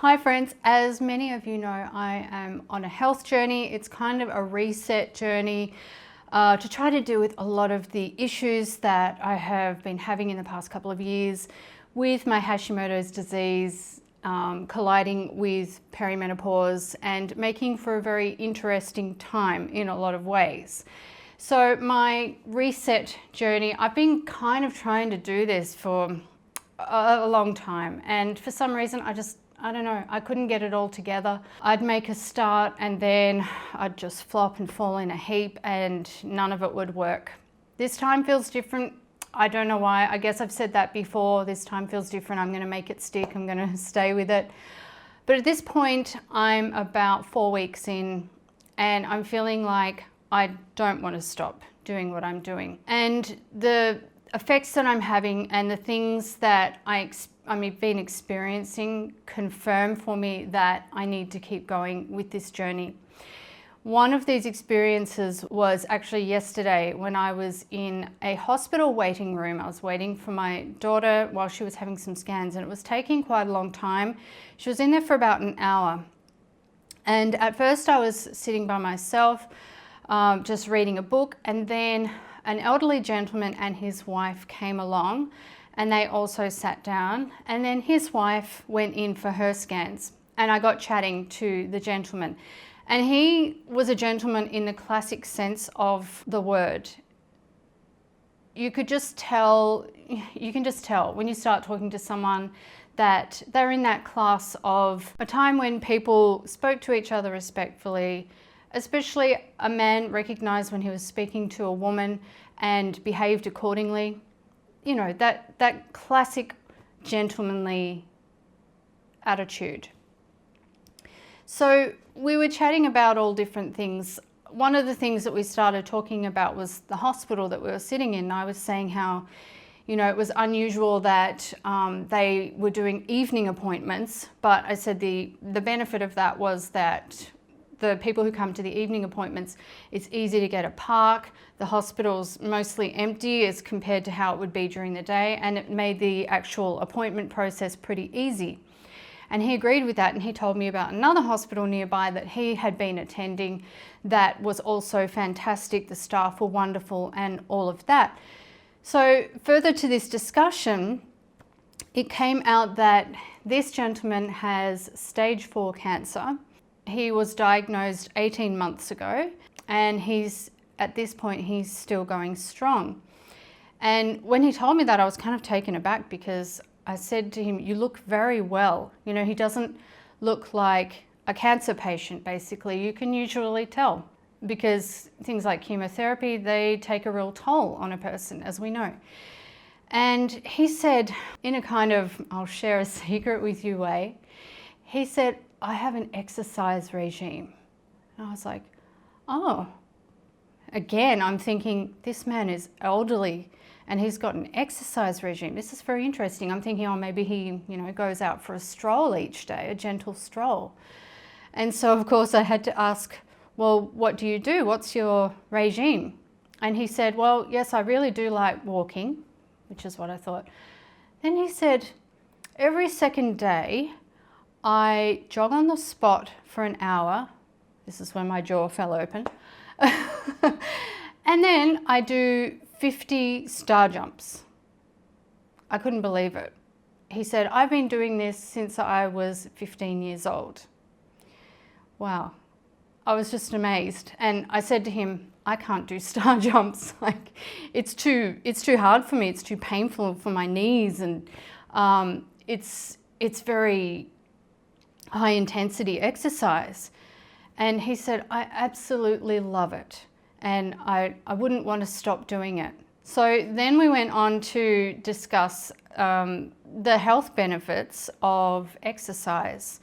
Hi friends, as many of you know, I am on a health journey. It's kind of a reset journey to try to deal with a lot of the issues that I have been having in the past couple of years with my Hashimoto's disease, colliding with perimenopause and making for a very interesting time in a lot of ways. So my reset journey, I've been kind of trying to do this for a long time, and for some reason I don't know, I couldn't get it all together. I'd make a start and then I'd just flop and fall in a heap and none of it would work. This time feels different. I don't know why. I guess I've said that before. This time feels different. I'm going to make it stick. I'm going to stay with it. But at this point, I'm about 4 weeks in and I'm feeling like I don't want to stop doing what I'm doing. And the effects that I'm having and the things that I've been experiencing confirm for me that I need to keep going with this journey. One of these experiences was actually yesterday when I was in a hospital waiting room. I was waiting for my daughter while she was having some scans, and it was taking quite a long time. She was in there for about an hour. And at first I was sitting by myself, just reading a book, and then an elderly gentleman and his wife came along and they also sat down, and then his wife went in for her scans and I got chatting to the gentleman. And he was a gentleman in the classic sense of the word. You can just tell when you start talking to someone that they're in that class of a time when people spoke to each other respectfully, especially a man recognized when he was speaking to a woman and behaved accordingly. You know, that classic gentlemanly attitude. So we were chatting about all different things. One of the things that we started talking about was the hospital that we were sitting in. I was saying how, you know, it was unusual that they were doing evening appointments, but I said the benefit of that was that the people who come to the evening appointments, it's easy to get a park. The hospital's mostly empty as compared to how it would be during the day, and it made the actual appointment process pretty easy. And he agreed with that, and he told me about another hospital nearby that he had been attending that was also fantastic. The staff were wonderful and all of that. So further to this discussion, it came out that this gentleman has stage 4 cancer. He was diagnosed 18 months ago, and at this point he's still going strong. And when he told me that, I was kind of taken aback because I said to him, "You look very well." You know, he doesn't look like a cancer patient, basically. You can usually tell because things like chemotherapy, they take a real toll on a person, as we know. And he said, in a kind of, I'll share a secret with you way, he said, "I have an exercise regime." And I was like, oh. Again, I'm thinking, this man is elderly and he's got an exercise regime. This is very interesting. I'm thinking, oh, maybe he, you know, goes out for a stroll each day, a gentle stroll. And so, of course, I had to ask, well, what do you do? What's your regime? And he said, well, yes, I really do like walking, which is what I thought. Then he said, every second day, I jog on the spot for an hour. This is when my jaw fell open. And then I do 50 star jumps. I couldn't believe it. He said, I've been doing this since I was 15 years old. Wow. I was just amazed. And I said to him, I can't do star jumps. Like, it's too hard for me. It's too painful for my knees. And it's very high intensity exercise. And he said, I absolutely love it. And I wouldn't want to stop doing it. So then we went on to discuss the health benefits of exercise.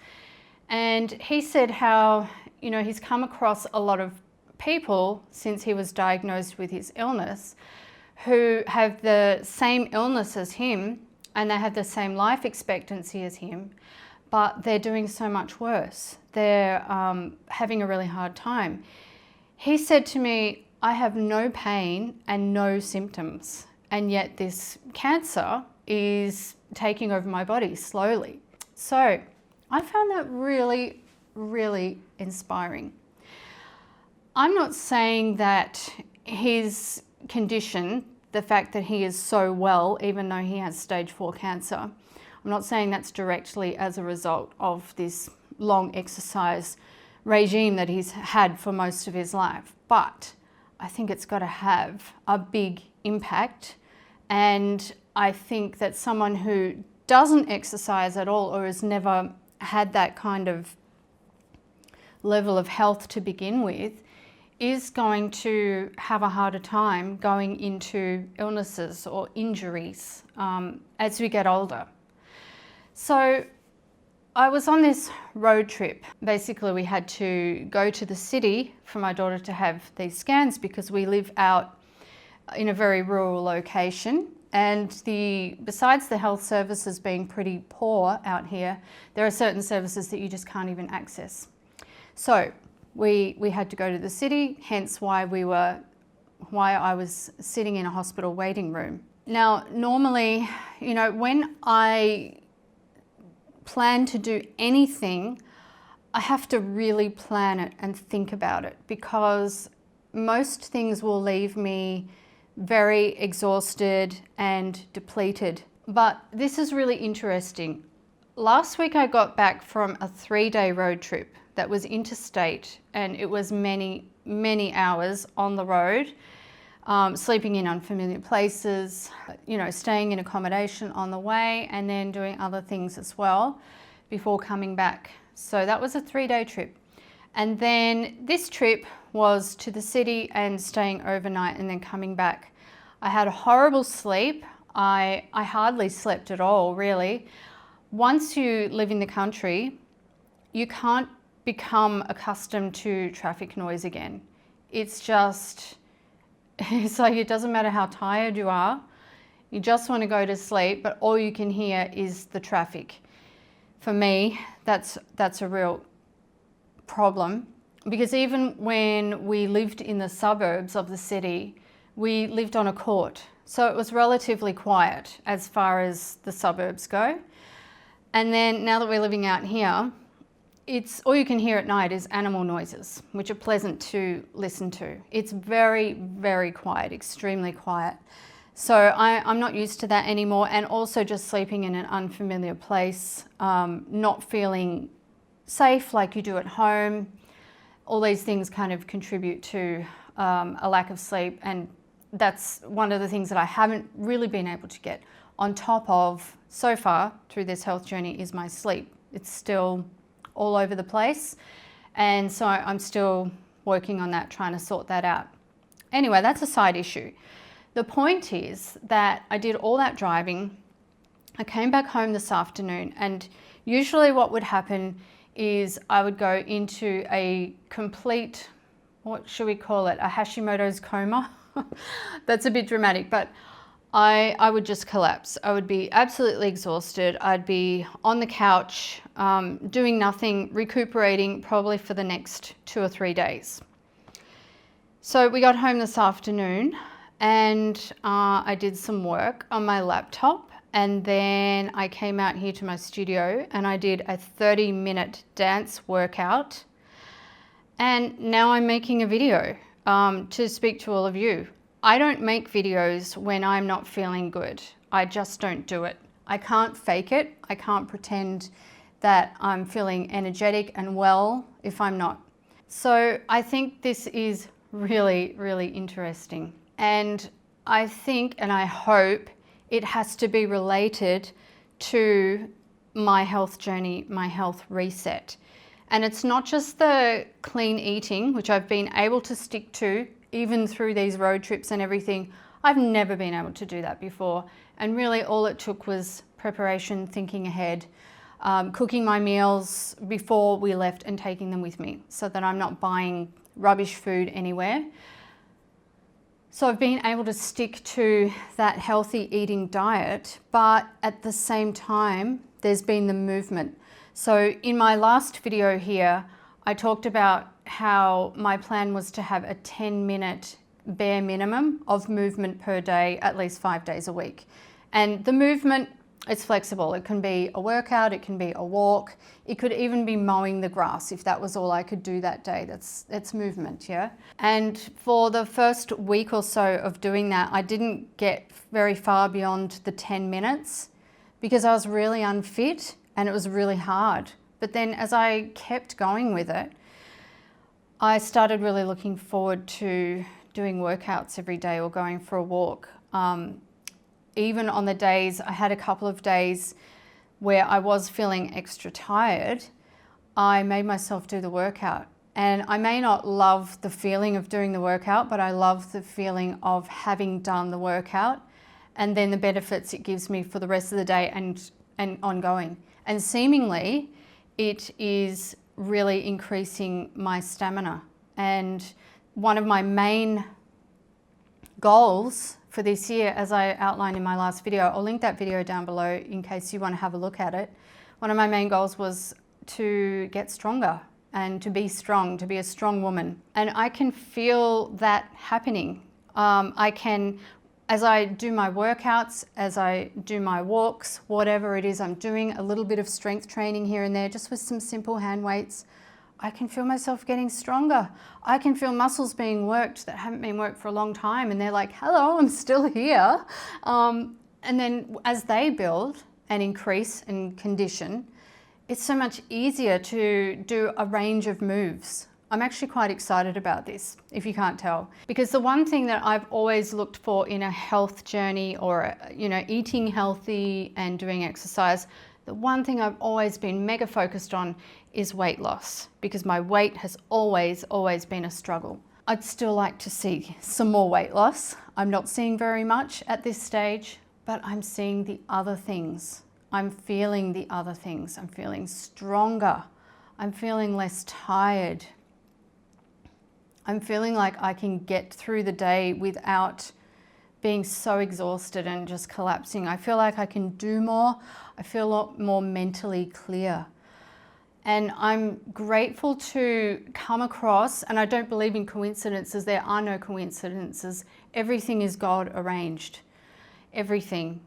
And he said how, you know, he's come across a lot of people since he was diagnosed with his illness who have the same illness as him and they have the same life expectancy as him, but they're doing so much worse. They're having a really hard time. He said to me, I have no pain and no symptoms, and yet this cancer is taking over my body slowly. So I found that really, really inspiring. I'm not saying that his condition, the fact that he is so well, even though he has stage 4 cancer, I'm not saying that's directly as a result of this long exercise regime that he's had for most of his life, but I think it's got to have a big impact. And I think that someone who doesn't exercise at all or has never had that kind of level of health to begin with is going to have a harder time going into illnesses or injuries as we get older. So I was on this road trip. Basically, we had to go to the city for my daughter to have these scans because we live out in a very rural location. And besides the health services being pretty poor out here, there are certain services that you just can't even access. So we had to go to the city, hence why I was sitting in a hospital waiting room. Now, normally, when I plan to do anything, I have to really plan it and think about it, because most things will leave me very exhausted and depleted. But this is really interesting. Last week I got back from a 3-day road trip that was interstate, and it was many, many hours on the road, sleeping in unfamiliar places, staying in accommodation on the way, and then doing other things as well before coming back. So that was a 3-day trip. And then this trip was to the city and staying overnight and then coming back. I had a horrible sleep. I hardly slept at all, really. Once you live in the country, you can't become accustomed to traffic noise again. It's like it doesn't matter how tired you are, you just want to go to sleep, but all you can hear is the traffic. For me, that's a real problem, because even when we lived in the suburbs of the city, we lived on a court, so it was relatively quiet as far as the suburbs go. And then now that we're living out here, it's all you can hear at night is animal noises, which are pleasant to listen to. It's very, very quiet, extremely quiet. So I'm not used to that anymore, and also just sleeping in an unfamiliar place, not feeling safe like you do at home. All these things kind of contribute to a lack of sleep, and that's one of the things that I haven't really been able to get on top of so far through this health journey is my sleep. It's still all over the place, and so I'm still working on that, trying to sort that out. Anyway, that's a side issue. The point is that I did all that driving. I came back home this afternoon, and usually what would happen is I would go into a complete, what should we call it, a Hashimoto's coma. That's a bit dramatic, but I would just collapse. I would be absolutely exhausted. I'd be on the couch, doing nothing, recuperating probably for the next 2 or 3 days. So we got home this afternoon, and I did some work on my laptop, and then I came out here to my studio and I did a 30-minute dance workout, and now I'm making a video to speak to all of you. I don't make videos when I'm not feeling good. I just don't do it. I can't fake it. I can't pretend that I'm feeling energetic and well if I'm not. So I think this is really, really interesting. And I think, and I hope, it has to be related to my health journey, my health reset. And it's not just the clean eating, which I've been able to stick to even through these road trips and everything. I've never been able to do that before. And really all it took was preparation, thinking ahead, cooking my meals before we left and taking them with me so that I'm not buying rubbish food anywhere. So I've been able to stick to that healthy eating diet, but at the same time, there's been the movement. So in my last video here, I talked about how my plan was to have a 10-minute bare minimum of movement per day, at least 5 days a week. And the movement, It's flexible. It can be a workout, it can be a walk, it could even be mowing the grass if that was all I could do that day. That's movement, yeah? And for the first week or so of doing that, I didn't get very far beyond the 10 minutes because I was really unfit and it was really hard. But then as I kept going with it, I started really looking forward to doing workouts every day or going for a walk. Even on the days, I had a couple of days where I was feeling extra tired, I made myself do the workout. And I may not love the feeling of doing the workout, but I love the feeling of having done the workout and then the benefits it gives me for the rest of the day and ongoing. And seemingly, it is really increasing my stamina. And one of my main goals for this year, as I outlined in my last video, I'll link that video down below in case you want to have a look at it. One of my main goals was to get stronger and to be strong, to be a strong woman. And I can feel that happening. I can, as I do my workouts, as I do my walks, whatever it is I'm doing, a little bit of strength training here and there, just with some simple hand weights, I can feel myself getting stronger. I can feel muscles being worked that haven't been worked for a long time and they're like, hello, I'm still here. And then as they build and increase and condition, it's so much easier to do a range of moves. I'm actually quite excited about this, if you can't tell, because the one thing that I've always looked for in a health journey or, eating healthy and doing exercise, the one thing I've always been mega focused on is weight loss, because my weight has always been a struggle. I'd still like to see some more weight loss. I'm not seeing very much at this stage, but I'm seeing the other things. I'm feeling the other things. I'm feeling stronger. I'm feeling less tired. I'm feeling like I can get through the day without being so exhausted and just collapsing. I feel like I can do more. I feel a lot more mentally clear. And I'm grateful to come across, and I don't believe in coincidences. There are no coincidences. Everything is God arranged. Everything.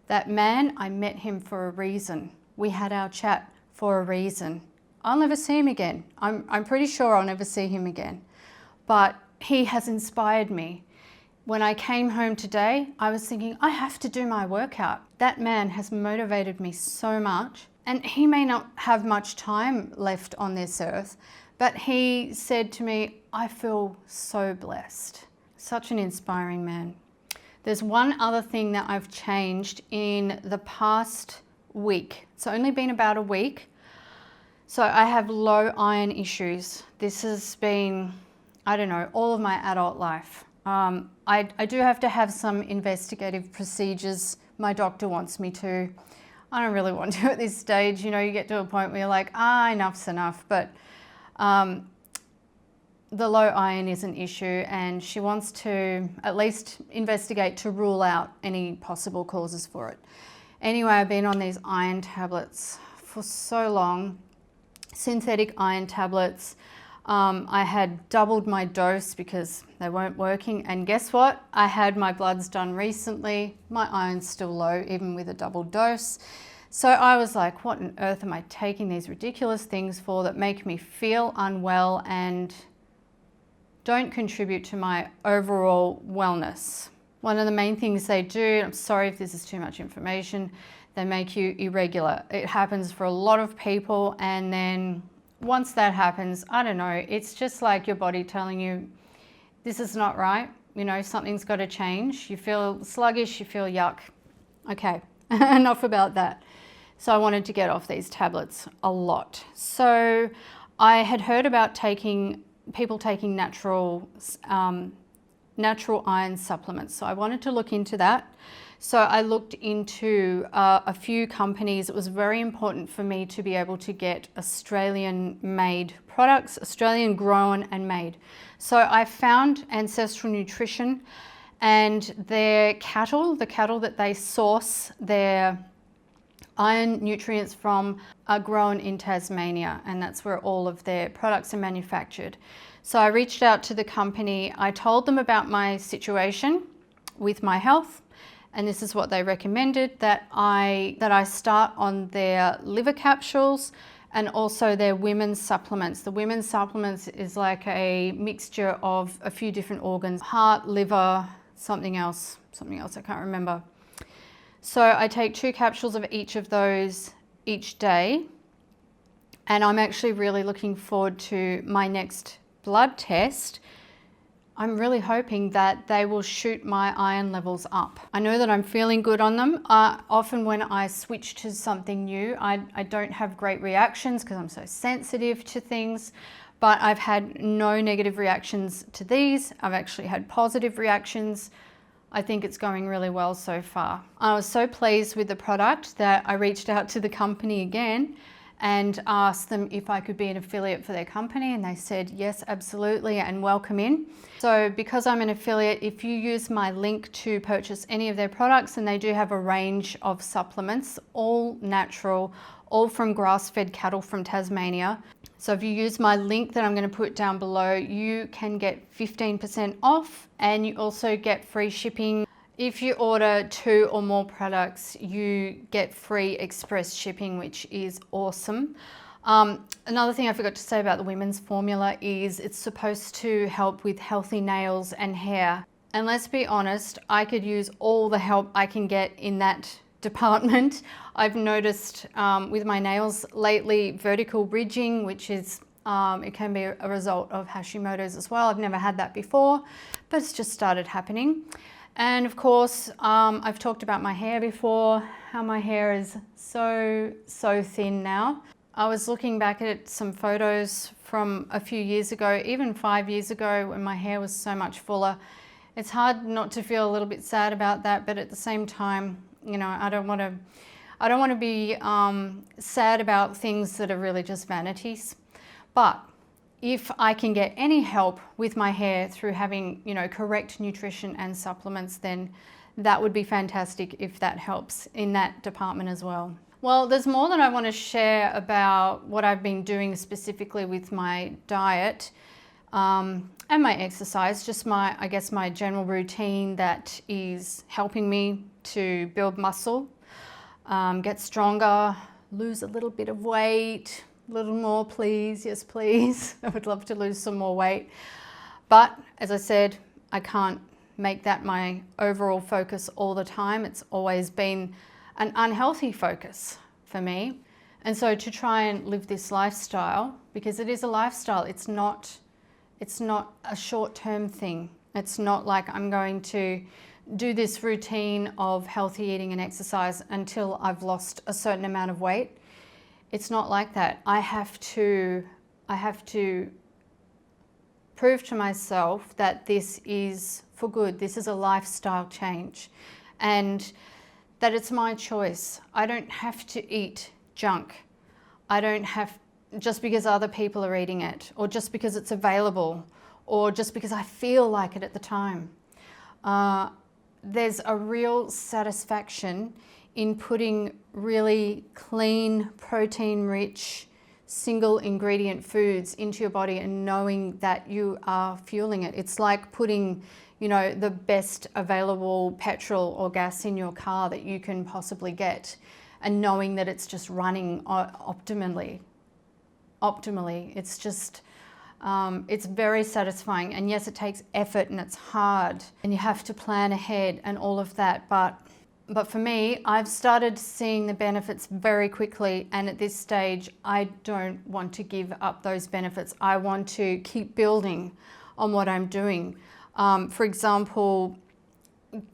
That man, I met him for a reason. We had our chat for a reason. I'll never see him again. I'm pretty sure I'll never see him again. But he has inspired me. When I came home today, I was thinking, I have to do my workout. That man has motivated me so much. And he may not have much time left on this earth, but he said to me, I feel so blessed. Such an inspiring man. There's one other thing that I've changed in the past week. It's only been about a week. So I have low iron issues. This has been, all of my adult life. I do have to have some investigative procedures. My doctor wants me to. I don't really want to at this stage. You get to a point where you're like, enough's enough. But the low iron is an issue, and she wants to at least investigate to rule out any possible causes for it. Anyway, I've been on these iron tablets for so long, synthetic iron tablets. I had doubled my dose because they weren't working, and guess what? I had my bloods done recently. My iron's still low, even with a double dose. So I was like, what on earth am I taking these ridiculous things for that make me feel unwell and don't contribute to my overall wellness? One of the main things they do, I'm sorry if this is too much information, they make you irregular. It happens for a lot of people, and then once that happens, it's just like your body telling you, this is not right. Something's got to change. You feel sluggish, you feel yuck. Okay, enough about that. So I wanted to get off these tablets a lot. So I had heard about people taking natural iron supplements. So I wanted to look into that. So I looked into a few companies. It was very important for me to be able to get Australian-made products, Australian grown and made. So I found Ancestral Nutrition, and their cattle, the cattle that they source their iron nutrients from, are grown in Tasmania, and that's where all of their products are manufactured. So I reached out to the company. I told them about my situation with my health, and this is what they recommended, that I start on their liver capsules and also their women's supplements. The women's supplements is like a mixture of a few different organs, heart, liver, something else I can't remember. So I take 2 capsules of each of those each day, and I'm actually really looking forward to my next blood test. I'm really hoping that they will shoot my iron levels up. I know that I'm feeling good on them. Often when I switch to something new, I don't have great reactions because I'm so sensitive to things, but I've had no negative reactions to these. I've actually had positive reactions. I think it's going really well so far. I was so pleased with the product that I reached out to the company again and asked them if I could be an affiliate for their company, and they said yes, absolutely, and welcome in. So because I'm an affiliate, if you use my link to purchase any of their products, and they do have a range of supplements, all natural, all from grass-fed cattle from Tasmania. So if you use my link that I'm going to put down below, you can get 15% off, and you also get free shipping. If you order 2 or more products, you get free express shipping, which is awesome. Another thing I forgot to say about the women's formula is it's supposed to help with healthy nails and hair. And let's be honest, I could use all the help I can get in that department. I've noticed with my nails lately, vertical ridging, which is it can be a result of Hashimoto's as well. I've never had that before, but it's just started happening. And of course, I've talked about my hair before, how my hair is so thin now. I was looking back at some photos from a few years ago, even 5 years ago, when my hair was so much fuller. It's hard not to feel a little bit sad about that, but at the same time, you know, I don't want to be sad about things that are really just vanities. But if I can get any help with my hair through having, you know, correct nutrition and supplements, then that would be fantastic if that helps in that department as well. Well, there's more that I want to share about what I've been doing specifically with my diet and my exercise, just I guess my general routine that is helping me to build muscle, get stronger, lose a little bit of weight. A little more, please. Yes, please. I would love to lose some more weight. But as I said, I can't make that my overall focus all the time. It's always been an unhealthy focus for me. And so to try and live this lifestyle, because it is a lifestyle, it's not a short-term thing. It's not like I'm going to do this routine of healthy eating and exercise until I've lost a certain amount of weight. It's not like that. I have to prove to myself that this is for good. This is a lifestyle change, and that it's my choice. I don't have to eat junk. I don't have, just because other people are eating it, or just because it's available, or just because I feel like it at the time. There's a real satisfaction in putting really clean, protein-rich, single ingredient foods into your body and knowing that you are fueling it. It's like putting, you know, the best available petrol or gas in your car that you can possibly get, and knowing that it's just running optimally. It's just, it's very satisfying. And yes, it takes effort and it's hard and you have to plan ahead and all of that. But for me, I've started seeing the benefits very quickly, and at this stage, I don't want to give up those benefits. I want to keep building on what I'm doing. For example,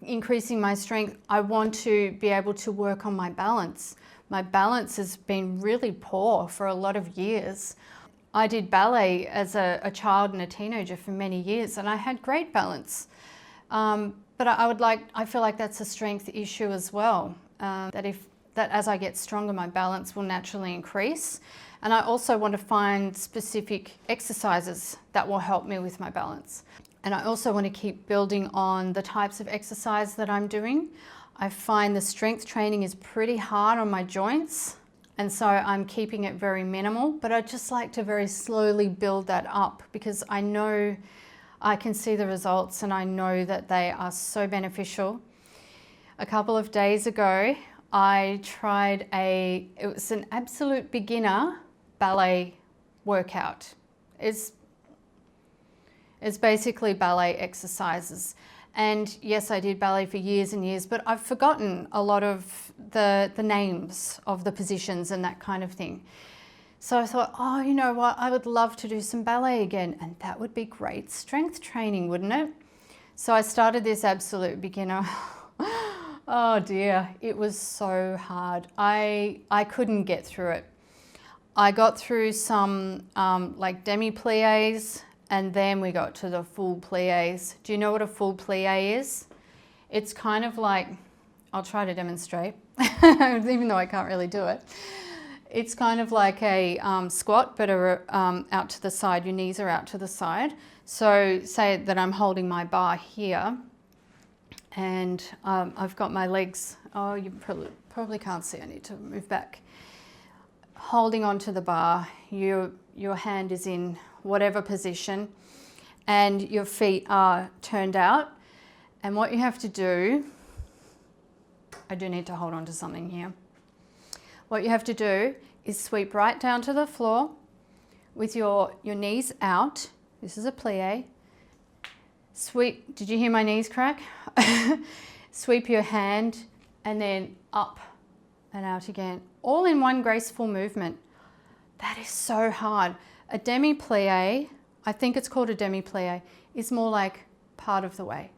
increasing my strength, I want to be able to work on my balance. My balance has been really poor for a lot of years. I did ballet as a child and a teenager for many years, and I had great balance. But I feel like that's a strength issue as well, that as I get stronger, my balance will naturally increase. And I also want to find specific exercises that will help me with my balance. And I also want to keep building on the types of exercise that I'm doing. I find the strength training is pretty hard on my joints, and so I'm keeping it very minimal, but I just like to very slowly build that up, because I know I can see the results and I know that they are so beneficial. a couple of days ago, I tried it was an absolute beginner ballet workout. It's basically ballet exercises. And yes, I did ballet for years and years, but I've forgotten a lot of the names of the positions and that kind of thing. So I thought, oh, you know what? I would love to do some ballet again. And that would be great strength training, wouldn't it? So I started this absolute beginner. Oh dear, it was so hard. I couldn't get through it. I got through some like demi-pliés, and then we got to the full pliés. Do you know what a full plié is? It's kind of like, I'll try to demonstrate, even though I can't really do it. It's kind of like a squat, but out to the side. Your knees are out to the side. So say that I'm holding my bar here, and I've got my legs, oh, you probably can't see, I need to move back. Holding onto the bar, your hand is in whatever position, and your feet are turned out. And what you have to do, I do need to hold on to something here. What you have to do is sweep right down to the floor with your knees out. This is a plie. Sweep, did you hear my knees crack? Sweep your hand and then up and out again, all in one graceful movement. That is so hard. A demi-plie, I think it's called a demi-plie, is more like part of the way.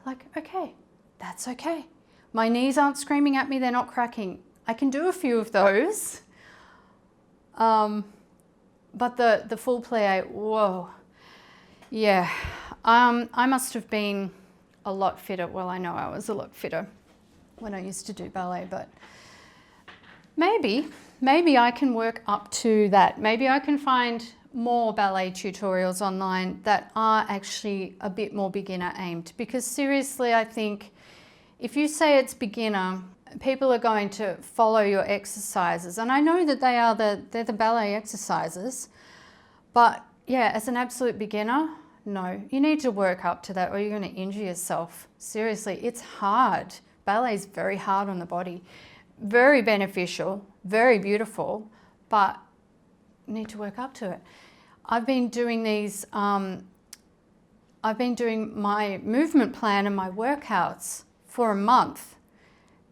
Like, okay, that's okay. My knees aren't screaming at me, they're not cracking. I can do a few of those. But the full plie, whoa. Yeah, I must have been a lot fitter. Well, I know I was a lot fitter when I used to do ballet, but maybe I can work up to that. Maybe I can find more ballet tutorials online that are actually a bit more beginner aimed, because seriously, I think if you say it's beginner, people are going to follow your exercises. And I know that they're the ballet exercises, but yeah, as an absolute beginner, no, you need to work up to that or you're going to injure yourself. Seriously, it's hard. Ballet is very hard on the body, very beneficial, very beautiful, but you need to work up to it. I've been doing these, I've been doing my movement plan and my workouts for a month.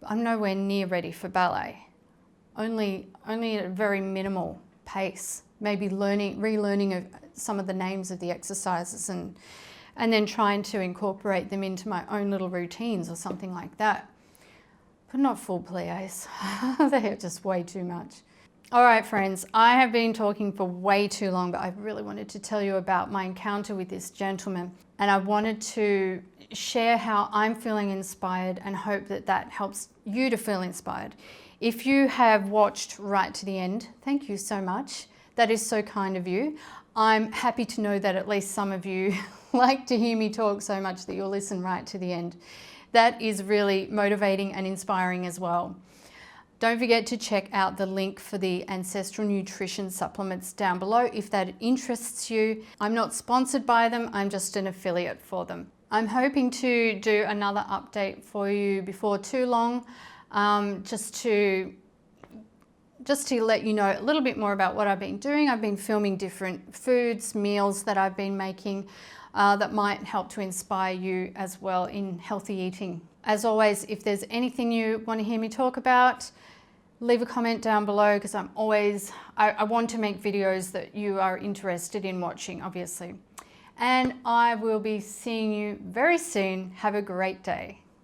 I'm nowhere near ready for ballet. Only at a very minimal pace. Maybe relearning of some of the names of the exercises and then trying to incorporate them into my own little routines or something like that. But not full pliés. They're just way too much. All right, friends, I have been talking for way too long, but I really wanted to tell you about my encounter with this gentleman. And I wanted to share how I'm feeling inspired and hope that that helps you to feel inspired. If you have watched right to the end, thank you so much. That is so kind of you. I'm happy to know that at least some of you like to hear me talk so much that you'll listen right to the end. That is really motivating and inspiring as well. Don't forget to check out the link for the ancestral nutrition supplements down below if that interests you. I'm not sponsored by them, I'm just an affiliate for them. I'm hoping to do another update for you before too long, just to let you know a little bit more about what I've been doing. I've been filming different foods, meals that I've been making that might help to inspire you as well in healthy eating. As always, if there's anything you want to hear me talk about, leave a comment down below, because I want to make videos that you are interested in watching, obviously. And I will be seeing you very soon. Have a great day.